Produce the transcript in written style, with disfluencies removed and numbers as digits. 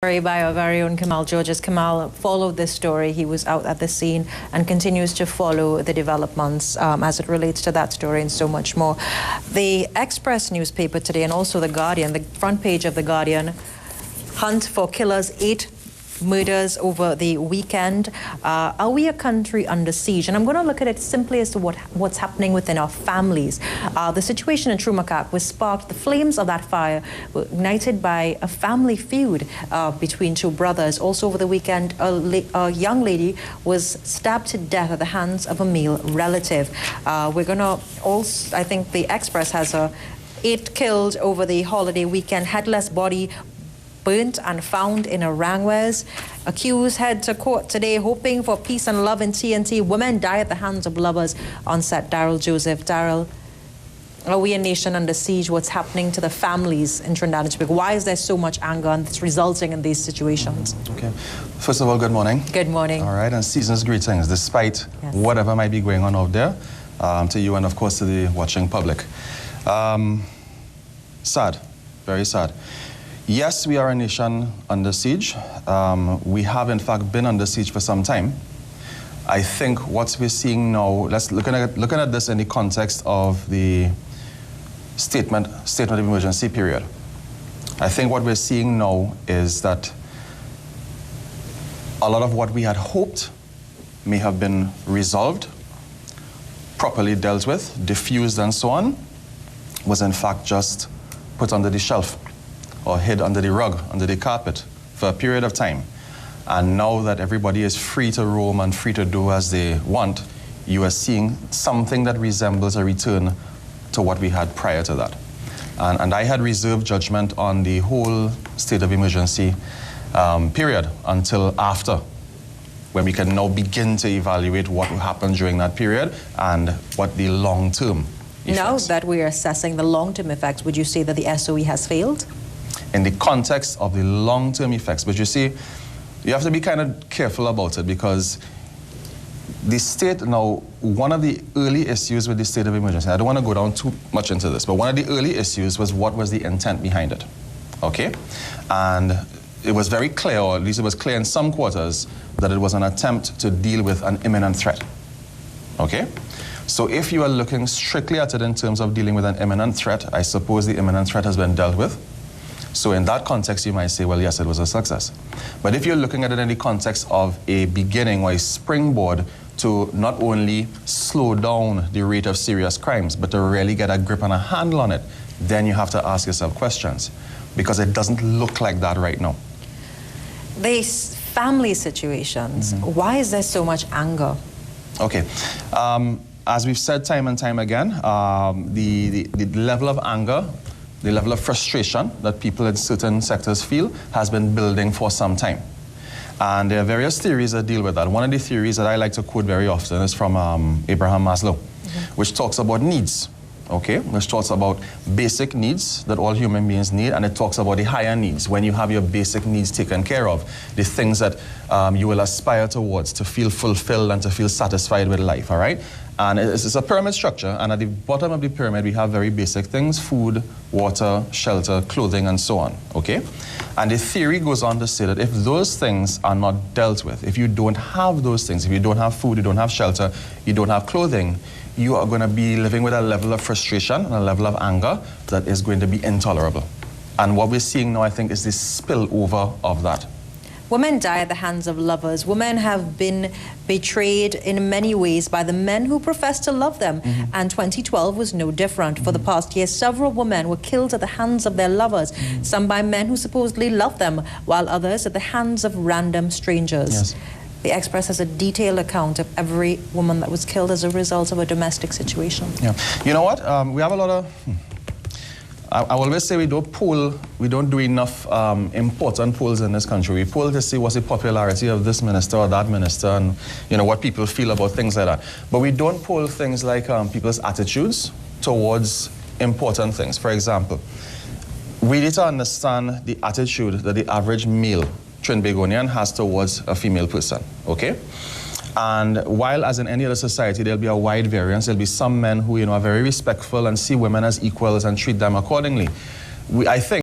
By our very own Kamal Georges. Kamal followed this story. He was out at the scene and continues to follow the developments as it relates to that story and so much more. The Express newspaper today and also The Guardian, the front page of The Guardian, hunt for killers, 8 murders over the weekend. Are we a country under siege? And I'm going to look at it simply as to what's happening within our families. The situation in Trumakak was sparked, the flames of that fire were ignited by a family feud between 2 brothers. Also over the weekend, a young lady was stabbed to death at the hands of a male relative. We're going to also, I think the Express has 8 killed over the holiday weekend, headless body burnt and found in Arangwes. Accused head to court today hoping for peace and love in TNT. Women die at the hands of lovers on set. Daryl Joseph. Daryl, are we a nation under siege? What's happening to the families in Trinidad and Tobago? Why is there so much anger and it's resulting in these situations? Okay. First of all, good morning. Good morning. All right, and season's greetings, despite whatever might be going on out there, to you and of course to the watching public. Sad, very sad. Yes, we are a nation under siege. We have, in fact, been under siege for some time. I think what we're seeing now, let's looking at this in the context of the statement of emergency period. I think what we're seeing now is that a lot of what we had hoped may have been resolved, properly dealt with, diffused and so on, was in fact just put under the shelf, or hid under the rug, under the carpet for a period of time. And now that everybody is free to roam and free to do as they want, you are seeing something that resembles a return to what we had prior to that. And I had reserved judgment on the whole state of emergency period until after, when we can now begin to evaluate what happened during that period and what the long-term effects. Now that we are assessing the long-term effects, would you say that the SOE has failed? In the context of the long-term effects. But you see, you have to be kind of careful about it because the state now, one of the early issues with the state of emergency, I don't want to go down too much into this, but one of the early issues was what was the intent behind it, okay? And it was very clear, or at least it was clear in some quarters, that it was an attempt to deal with an imminent threat, okay? So if you are looking strictly at it in terms of dealing with an imminent threat, I suppose the imminent threat has been dealt with. So in that context, you might say, well, yes, it was a success. But if you're looking at it in the context of a beginning or a springboard to not only slow down the rate of serious crimes, but to really get a grip and a handle on it, then you have to ask yourself questions, because it doesn't look like that right now. These family situations, why is there so much anger? Okay. As we've said time and time again, the level of anger, the level of frustration that people in certain sectors feel has been building for some time. And there are various theories that deal with that. One of the theories that I like to quote very often is from Abraham Maslow, which talks about needs, okay? Which talks about basic needs that all human beings need, and it talks about the higher needs. When you have your basic needs taken care of, the things that you will aspire towards to feel fulfilled and to feel satisfied with life, all right? And it's a pyramid structure, and at the bottom of the pyramid, we have very basic things: food, water, shelter, clothing, and so on, okay? And the theory goes on to say that if those things are not dealt with, if you don't have those things, if you don't have food, you don't have shelter, you don't have clothing, you are going to be living with a level of frustration and a level of anger that is going to be intolerable. And what we're seeing now, I think, is this spillover of that. Women die at the hands of lovers. Women have been betrayed in many ways by the men who profess to love them. And 2012 was no different. For the past year, several women were killed at the hands of their lovers, some by men who supposedly love them, while others at the hands of random strangers. Yes. The Express has a detailed account of every woman that was killed as a result of a domestic situation. Yeah. You know what? We have a lot of... I always say we don't do enough important polls in this country. We poll to see what's the popularity of this minister or that minister and, you know, what people feel about things like that. But we don't poll things like people's attitudes towards important things. For example, we need to understand the attitude that the average male Trinbagonian has towards a female person, okay? And while, as in any other society, there'll be a wide variance, there'll be some men who, you know, are very respectful and see women as equals and treat them accordingly. I think